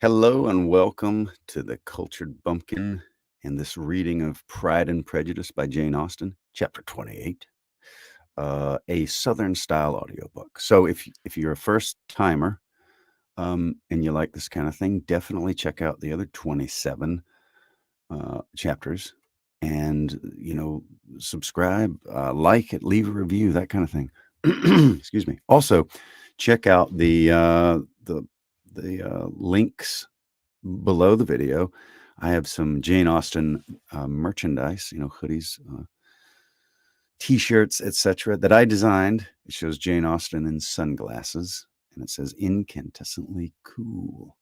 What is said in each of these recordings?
Hello and welcome to the Cultured Bumpkin and this reading of Pride and Prejudice by Jane Austen, chapter 28, a Southern style audiobook. So if you're a first timer and you like this kind of thing, definitely check out the other 27 chapters and, subscribe, like it, leave a review, that kind of thing. Excuse me. Also, check out the links below the video. I have some Jane Austen merchandise, hoodies, t-shirts, etc., that I designed. It shows Jane Austen in sunglasses, and it says incandescently cool.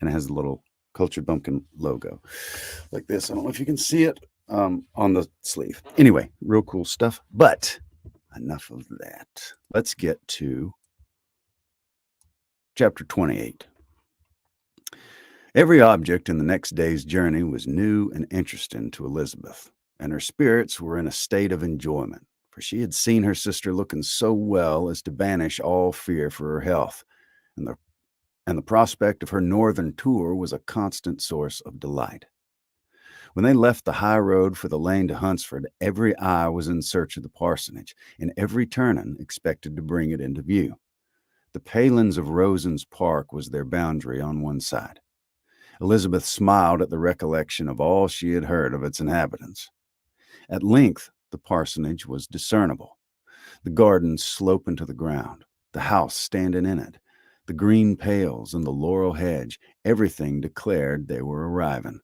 And it has the little Cultured Bumpkin logo like this. I don't know if you can see it on the sleeve. Anyway, real cool stuff. But enough of that. Let's get to chapter 28. Every object in the next day's journey was new and interesting to Elizabeth, and her spirits were in a state of enjoyment, for she had seen her sister looking so well as to banish all fear for her health, and the prospect of her northern tour was a constant source of delight. When they left the high road for the lane to Hunsford, every eye was in search of the parsonage, and every turning expected to bring it into view. The palings of Rosen's Park was their boundary on one side. Elizabeth smiled at the recollection of all she had heard of its inhabitants. At length, the parsonage was discernible. The garden sloping to the ground, the house standing in it, the green pales and the laurel hedge, everything declared they were arriving.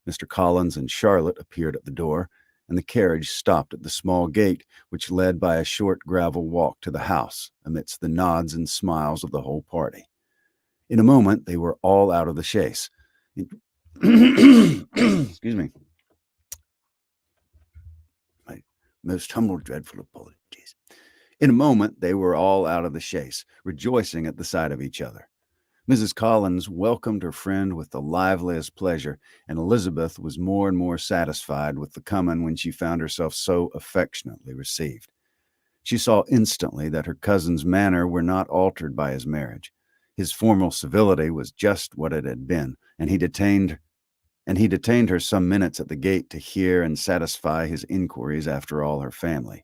Mr. Collins and Charlotte appeared at the door, and the carriage stopped at the small gate, which led by a short gravel walk to the house, amidst the nods and smiles of the whole party. In a moment, they were all out of the chaise. Excuse me. My most humble, dreadful apologies. In a moment, they were all out of the chaise, rejoicing at the sight of each other. Mrs. Collins welcomed her friend with the liveliest pleasure, and Elizabeth was more and more satisfied with the coming when she found herself so affectionately received. She saw instantly that her cousin's manner were not altered by his marriage. His formal civility was just what it had been, and he detained her some minutes at the gate to hear and satisfy his inquiries after all her family.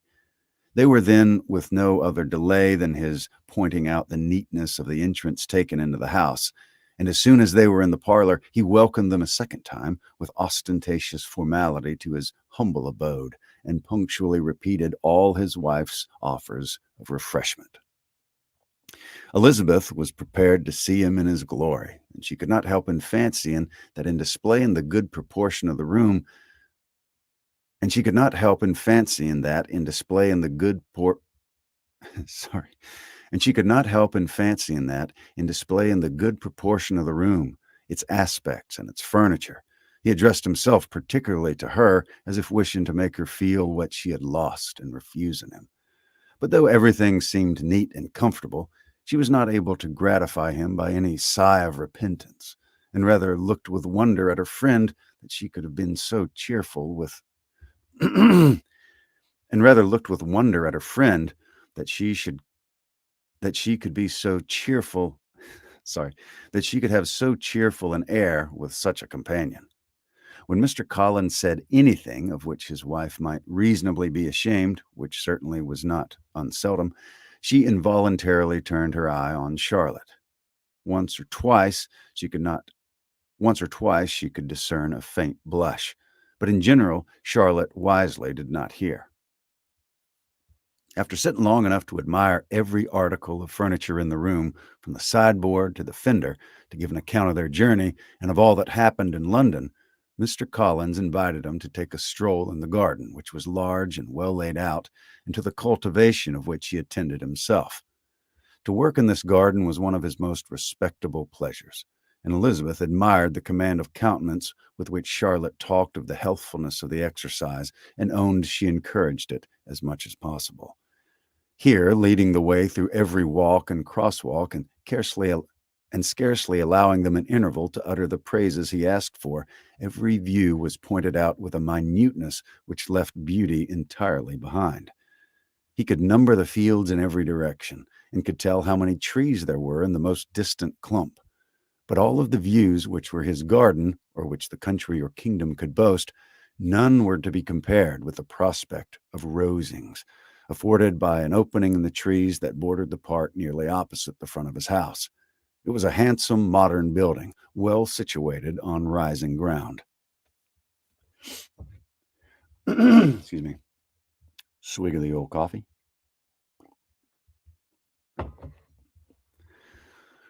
They were then with no other delay than his pointing out the neatness of the entrance taken into the house, and as soon as they were in the parlor, he welcomed them a second time with ostentatious formality to his humble abode, and punctually repeated all his wife's offers of refreshment. Elizabeth was prepared to see him in his glory, and she could not help fancying that in displaying the good proportion of the room, and she could not help fancying that in displaying the good proportion of the room, its aspects and its furniture. He addressed himself particularly to her, as if wishing to make her feel what she had lost in refusing him. But though everything seemed neat and comfortable, she was not able to gratify him by any sigh of repentance, and rather looked with wonder at her friend that she could have been so cheerful with and rather looked with wonder at her friend that she could be so cheerful that she could have so cheerful an air with such a companion. When Mr. Collins said anything of which his wife might reasonably be ashamed, which certainly was not unseldom, she involuntarily turned her eye on Charlotte. Once or twice she could discern a faint blush, but in general Charlotte wisely did not hear. After sitting long enough to admire every article of furniture in the room, from the sideboard to the fender, to give an account of their journey and of all that happened in London, Mr. Collins invited them to take a stroll in the garden, which was large and well laid out, and to the cultivation of which he attended himself. To work in this garden was one of his most respectable pleasures, and Elizabeth admired the command of countenance with which Charlotte talked of the healthfulness of the exercise, and owned she encouraged it as much as possible. Here, leading the way through every walk and crosswalk, and scarcely allowing them an interval to utter the praises he asked for, every view was pointed out with a minuteness which left beauty entirely behind. He could number the fields in every direction, and could tell how many trees there were in the most distant clump. But all of the views which were his garden, or which the country or kingdom could boast, none were to be compared with the prospect of Rosings, afforded by an opening in the trees that bordered the park nearly opposite the front of his house. It was a handsome modern building, well situated on rising ground. Excuse me. Swig of the old coffee.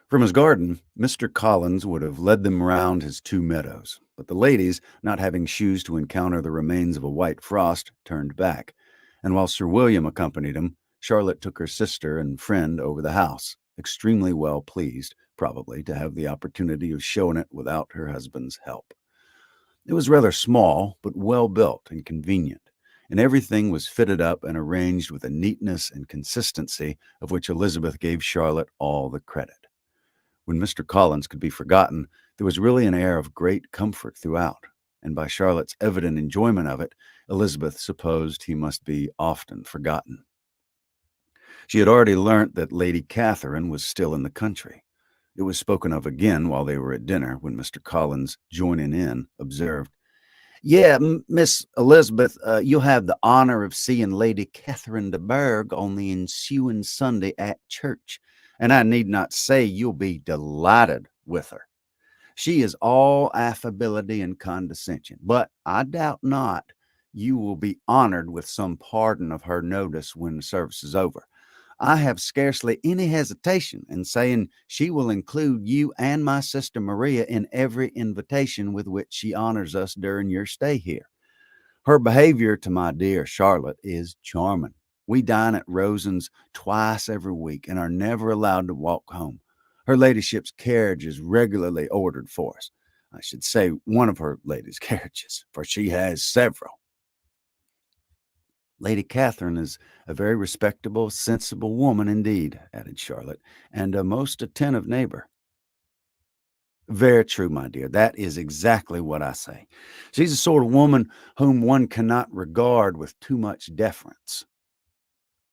From his garden, Mr. Collins would have led them round his 2 meadows, but the ladies, not having shoes to encounter the remains of a white frost, turned back, and while Sir William accompanied him, Charlotte took her sister and friend over the house, extremely well pleased, probably, to have the opportunity of showing it without her husband's help. It was rather small, but well built and convenient, and everything was fitted up and arranged with a neatness and consistency of which Elizabeth gave Charlotte all the credit. When Mr. Collins could be forgotten, there was really an air of great comfort throughout, and by Charlotte's evident enjoyment of it, Elizabeth supposed he must be often forgotten. She had already learnt that Lady Catherine was still in the country. It was spoken of again while they were at dinner, when Mr. Collins, joining in, observed, "Yeah, Miss Elizabeth, you'll have the honor of seeing Lady Catherine de Bourgh on the ensuing Sunday at church, and I need not say you'll be delighted with her. She is all affability and condescension, but I doubt not you will be honored with some pardon of her notice when the service is over. I have scarcely any hesitation in saying she will include you and my sister Maria in every invitation with which she honors us during your stay here. Her behavior to my dear Charlotte is charming. We dine at Rosen's twice every week and are never allowed to walk home. Her ladyship's carriage is regularly ordered for us. I should say one of her lady's carriages, for she has several. Lady Catherine is a very respectable, sensible woman indeed," added Charlotte, "and a most attentive neighbor." "Very true, my dear. That is exactly what I say. She's the sort of woman whom one cannot regard with too much deference."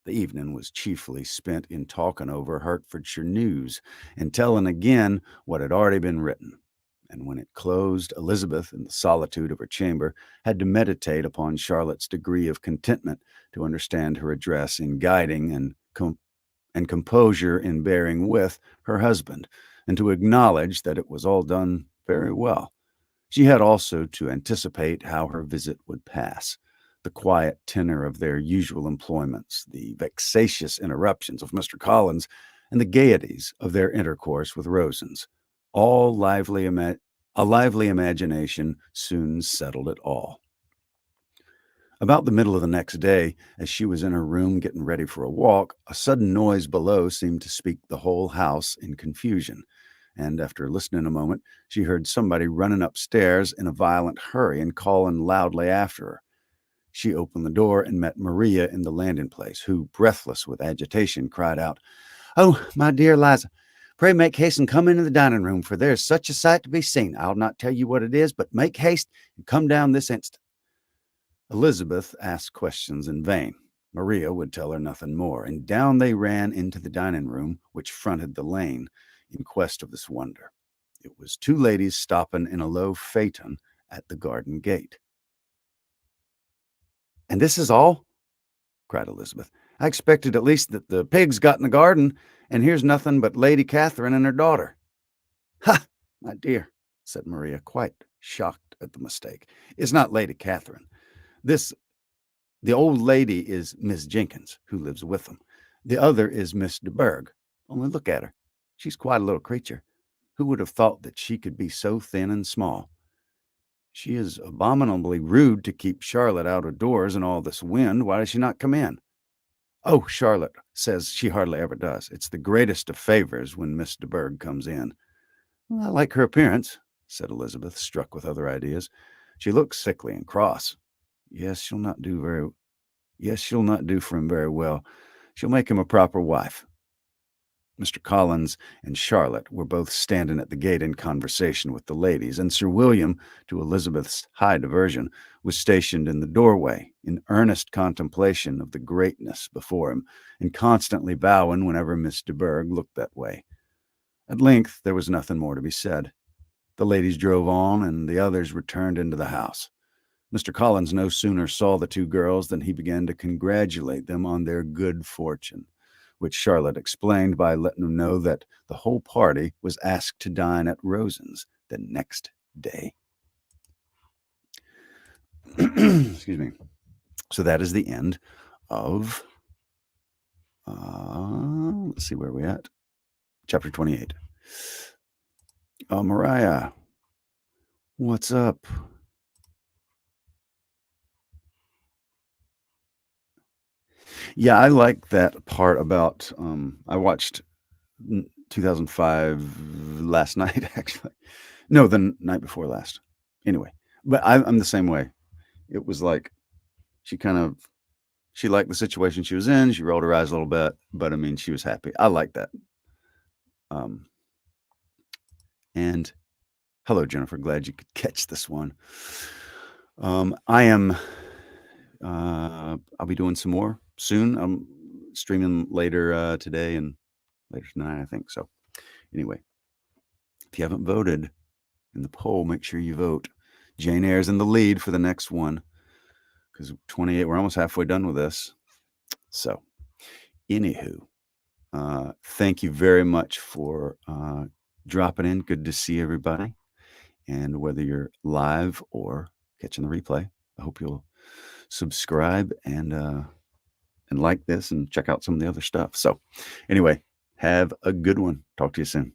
The evening was chiefly spent in talking over Hertfordshire news and telling again what had already been written. And when it closed, Elizabeth, in the solitude of her chamber, had to meditate upon Charlotte's degree of contentment, to understand her address in guiding and composure in bearing with her husband, and to acknowledge that it was all done very well. She had also to anticipate how her visit would pass. The quiet tenor of their usual employments, the vexatious interruptions of Mr. Collins, and the gaieties of their intercourse with Rosens. All a lively imagination soon settled it all. About the middle of the next day, as she was in her room getting ready for a walk, a sudden noise below seemed to speak the whole house in confusion, and after listening a moment, she heard somebody running upstairs in a violent hurry and calling loudly after her. She opened the door and met Maria in the landing place, who, breathless with agitation, cried out, "Oh, my dear Eliza, pray make haste and come into the dining room, for there is such a sight to be seen. I'll not tell you what it is, but make haste and come down this instant." Elizabeth asked questions in vain. Maria would tell her nothing more, and down they ran into the dining room, which fronted the lane, in quest of this wonder. It was 2 ladies stopping in a low phaeton at the garden gate. "And this is all?" cried Elizabeth. "I expected at least that the pigs got in the garden, and here's nothing but Lady Catherine and her daughter." "Ha, my dear," said Maria, quite shocked at the mistake. "It's not Lady Catherine. The old lady is Miss Jenkins, who lives with them. The other is Miss de Bourgh. Only look at her. She's quite a little creature. Who would have thought that she could be so thin and small? She is abominably rude to keep Charlotte out of doors in all this wind. Why does she not come in?" "Oh, Charlotte says she hardly ever does. It's the greatest of favors when Miss de Bourgh comes in." "Well, I like her appearance," said Elizabeth, struck with other ideas. "She looks sickly and cross. Yes, she'll not do for him very well. She'll make him a proper wife." Mr. Collins and Charlotte were both standing at the gate in conversation with the ladies, and Sir William, to Elizabeth's high diversion, was stationed in the doorway, in earnest contemplation of the greatness before him, and constantly bowing whenever Miss de Bourgh looked that way. At length, there was nothing more to be said. The ladies drove on, and the others returned into the house. Mr. Collins no sooner saw the two girls than he began to congratulate them on their good fortune, which Charlotte explained by letting them know that the whole party was asked to dine at Rosen's the next day. Excuse me. So that is the end of, let's see where we're at. Chapter 28. Mariah, what's up? Yeah, I like that part about, I watched 2005 last night, actually. No, the night before last. Anyway, but I'm the same way. It was like she liked the situation she was in. She rolled her eyes a little bit, but I mean, she was happy. I like that. And hello, Jennifer. Glad you could catch this one. I am, I'll be doing some more soon. I'm streaming later today and later tonight, I think. So anyway, if you haven't voted in the poll, make sure you vote. Jane Eyre's in the lead for the next one because 28, we're almost halfway done with this. So anywho, thank you very much for dropping in. Good to see everybody. And whether you're live or catching the replay, I hope you'll subscribe and like this and check out some of the other stuff. So anyway, have a good one. Talk to you soon.